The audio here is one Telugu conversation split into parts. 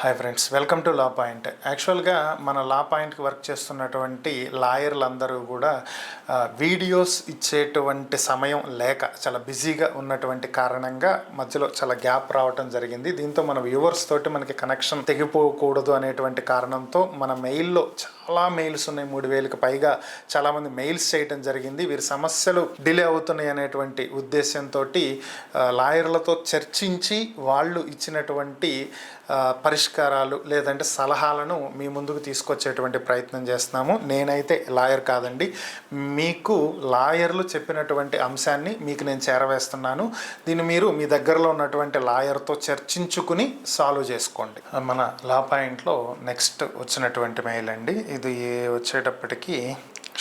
Hi friends, welcome to law point. యాక్చువల్గా మన లా పాయింట్కి వర్క్ చేస్తున్నటువంటి లాయర్లందరూ కూడా వీడియోస్ ఇచ్చేటువంటి సమయం లేక చాలా బిజీగా ఉన్నటువంటి కారణంగా మధ్యలో చాలా గ్యాప్ రావటం జరిగింది. దీంతో మన వ్యూవర్స్ తోటి మనకి కనెక్షన్ తెగిపోకూడదు అనేటువంటి కారణంతో మన మెయిల్లో చాలా మెయిల్స్ ఉన్నాయి. 3000కి పైగా చాలామంది మెయిల్స్ చేయటం జరిగింది. వీరి సమస్యలు డిలే అవుతున్నాయి అనేటువంటి ఉద్దేశంతో లాయర్లతో చర్చించి వాళ్ళు ఇచ్చినటువంటి పరిష్కారాలు లేదంటే సలహాలను మీ ముందుకు తీసుకొచ్చేటువంటి ప్రయత్నం చేస్తున్నాము. నేనైతే లాయర్ కాదండి, మీకు లాయర్లు చెప్పినటువంటి అంశాన్ని మీకు నేను చేరవేస్తున్నాను. దీన్ని మీరు మీ దగ్గరలో ఉన్నటువంటి లాయర్తో చర్చించుకుని సాల్వ్ చేసుకోండి. మన లా పాయింట్లో నెక్స్ట్ వచ్చినటువంటి మెయిల్ అండి. ఇది వచ్చేటప్పటికి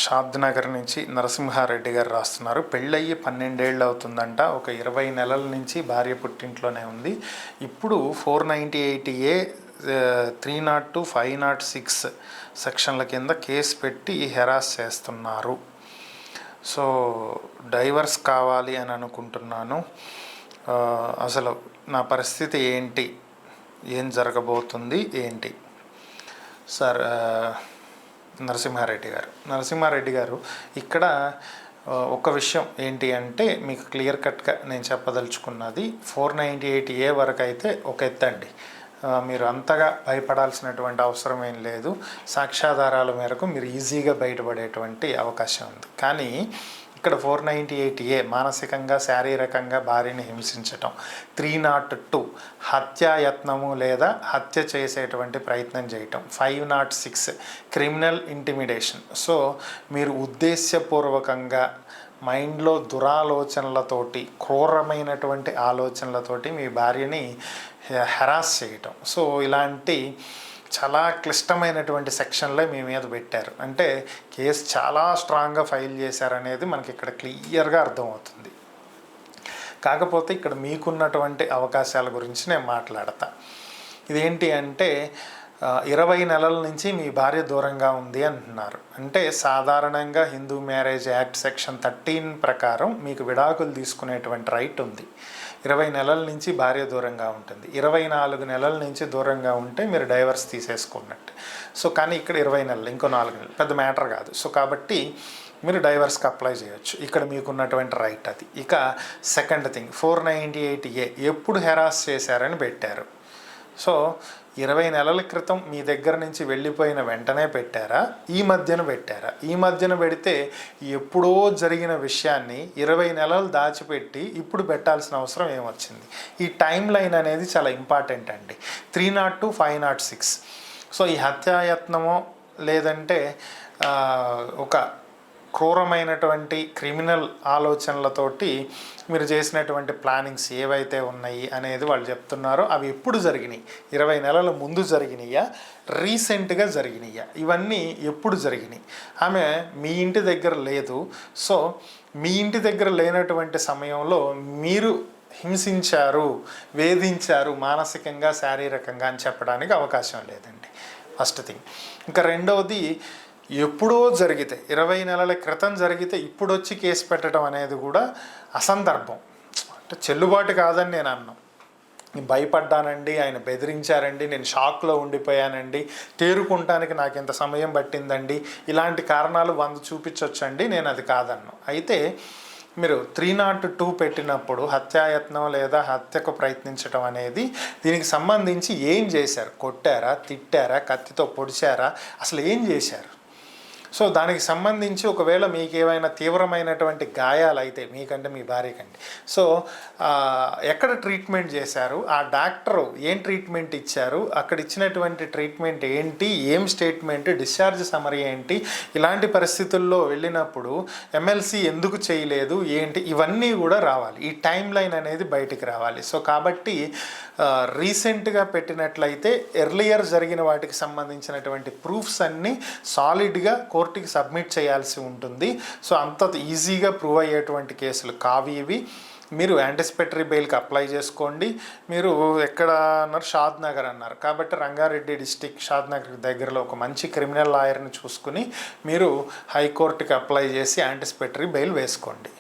షాద్నగర్ నుంచి నరసింహారెడ్డి గారు రాస్తున్నారు. పెళ్ళయ్యి 12 ఏళ్ళు అవుతుందంట. ఒక 20 నెలల నుంచి భార్య పుట్టింట్లోనే ఉంది. ఇప్పుడు 498A 302, 506 సెక్షన్ల కింద కేసు పెట్టి హెరాస్ చేస్తున్నారు. సో డైవర్స్ కావాలి అని అనుకుంటున్నాను. అసలు నా పరిస్థితి ఏంటి, ఏం జరగబోతుంది ఏంటి? సార్ నరసింహారెడ్డి గారు ఇక్కడ ఒక విషయం ఏంటి అంటే మీకు క్లియర్ కట్గా నేను చెప్పదలుచుకున్నది, 498A వరకు అయితే ఒక ఎత్తండి. మీరు అంతగా భయపడాల్సినటువంటి అవసరం ఏం లేదు. సాక్ష్యాధారాల మేరకు మీరు ఈజీగా బయటపడేటువంటి అవకాశం ఉంది. కానీ ఇక్కడ 498A మానసికంగా శారీరకంగా భార్యని హింసించటం, 302 హత్యాయత్నము లేదా హత్య చేసేటువంటి ప్రయత్నం చేయటం, 506 క్రిమినల్ ఇంటిమిడేషన్. సో మీరు ఉద్దేశపూర్వకంగా మైండ్లో దురాలోచనలతోటి, క్రూరమైనటువంటి ఆలోచనలతోటి మీ భార్యని హెరాస్ చేయటం. సో ఇలాంటి చాలా క్లిష్టమైనటువంటి సెక్షన్లే మీ మీద పెట్టారు. అంటే కేసు చాలా స్ట్రాంగ్గా ఫైల్ చేశారనేది మనకి ఇక్కడ క్లియర్గా అర్థమవుతుంది. కాకపోతే ఇక్కడ మీకున్నటువంటి అవకాశాల గురించి నేను మాట్లాడతా. ఇదేంటి అంటే 20 నెలల నుంచి మీ భార్య దూరంగా ఉంది అంటున్నారు. అంటే సాధారణంగా హిందూ మ్యారేజ్ యాక్ట్ సెక్షన్ 13 ప్రకారం మీకు విడాకులు తీసుకునేటువంటి రైట్ ఉంది. 20 నెలల నుంచి భార్య దూరంగా ఉంటుంది. 24 నెలల నుంచి దూరంగా ఉంటే మీరు డైవర్స్ తీసేసుకున్నట్టు. సో కానీ ఇక్కడ 20 నెలలు, ఇంకో 4 నెలలు పెద్ద మ్యాటర్ కాదు. సో కాబట్టి మీరు డైవర్స్కి అప్లై చేయొచ్చు. ఇక్కడ మీకున్నటువంటి రైట్ అది. ఇక సెకండ్ థింగ్, 498A ఎప్పుడు హెరాస్ చేశారని పెట్టారు. సో 20 నెలల క్రితం మీ దగ్గర నుంచి వెళ్ళిపోయిన వెంటనే పెట్టారా, ఈ మధ్యన పెట్టారా? ఈ మధ్యన పెడితే ఎప్పుడో జరిగిన విషయాన్ని 20 నెలలు దాచిపెట్టి ఇప్పుడు పెట్టాల్సిన అవసరం ఏమొచ్చింది? ఈ టైం లైన్ అనేది చాలా ఇంపార్టెంట్ అండి. 302, 506. సో ఈ హత్యాయత్నమో లేదంటే ఒక క్రూరమైనటువంటి క్రిమినల్ ఆలోచనలతోటి మీరు చేసినటువంటి ప్లానింగ్స్ ఏవైతే ఉన్నాయి అనేది వాళ్ళు చెప్తున్నారో అవి ఎప్పుడు జరిగినాయి? 20 నెలల ముందు జరిగినాయా, రీసెంట్గా జరిగినాయా? ఇవన్నీ ఎప్పుడు జరిగినాయి? ఆమె మీ ఇంటి దగ్గర లేదు. సో మీ ఇంటి దగ్గర లేనటువంటి సమయంలో మీరు హింసించారు, వేధించారు మానసికంగా, శారీరకంగా అని చెప్పడానికి అవకాశం లేదండి. First thing. ఇంకా రెండవది, ఎప్పుడో జరిగితే 20 నెలల క్రితం జరిగితే ఇప్పుడు వచ్చి కేసు పెట్టడం అనేది కూడా అసందర్భం. అంటే చెల్లుబాటు కాదని నేను అన్నాను. భయపడ్డానండి, ఆయన బెదిరించారండి, నేను షాక్లో ఉండిపోయానండి, తేరుకుంటానికి నాకు ఇంత సమయం పట్టిందండి, ఇలాంటి కారణాలు 100 చూపించవచ్చండి. నేను అది కాదన్నాను. అయితే మీరు 302 పెట్టినప్పుడు హత్యాయత్నం లేదా హత్యకు ప్రయత్నించడం అనేది దీనికి సంబంధించి ఏం చేశారు? కొట్టారా, తిట్టారా, కత్తితో పొడిచారా, అసలు ఏం చేశారు? సో దానికి సంబంధించి ఒకవేళ మీకు ఏమైనా తీవ్రమైనటువంటి గాయాలు అయితే మీకంటే మీ భార్యకండి, సో ఎక్కడ ట్రీట్మెంట్ చేశారు, ఆ డాక్టరు ఏం ట్రీట్మెంట్ ఇచ్చారు, అక్కడ ఇచ్చినటువంటి ట్రీట్మెంట్ ఏంటి, ఏం స్టేట్మెంట్, డిశ్చార్జ్ సమరీ ఏంటి, ఇలాంటి పరిస్థితుల్లో వెళ్ళినప్పుడు ఎమ్మెల్సీ ఎందుకు చేయలేదు ఏంటి, ఇవన్నీ కూడా రావాలి. ఈ టైం లైన్ అనేది బయటికి రావాలి. సో కాబట్టి రీసెంట్గా పెట్టినట్లయితే ఎర్లియర్ జరిగిన వాటికి సంబంధించినటువంటి ప్రూఫ్స్ అన్నీ సాలిడ్గా కోర్టుకి సబ్మిట్ చేయాల్సి ఉంటుంది. సో అంత ఈజీగా ప్రూవ్ అయ్యేటువంటి కేసులు కావి ఇవి. మీరు యాంటిసిపేటరీ బెయిల్కి అప్లై చేసుకోండి. మీరు ఎక్కడ అన్నారు? షాద్నగర్ అన్నారు కాబట్టి రంగారెడ్డి డిస్టిక్ షాద్నగర్ దగ్గరలో ఒక మంచి క్రిమినల్ లాయర్ని చూసుకుని మీరు హైకోర్టుకి అప్లై చేసి యాంటిసిపేటరీ బెయిల్ వేసుకోండి.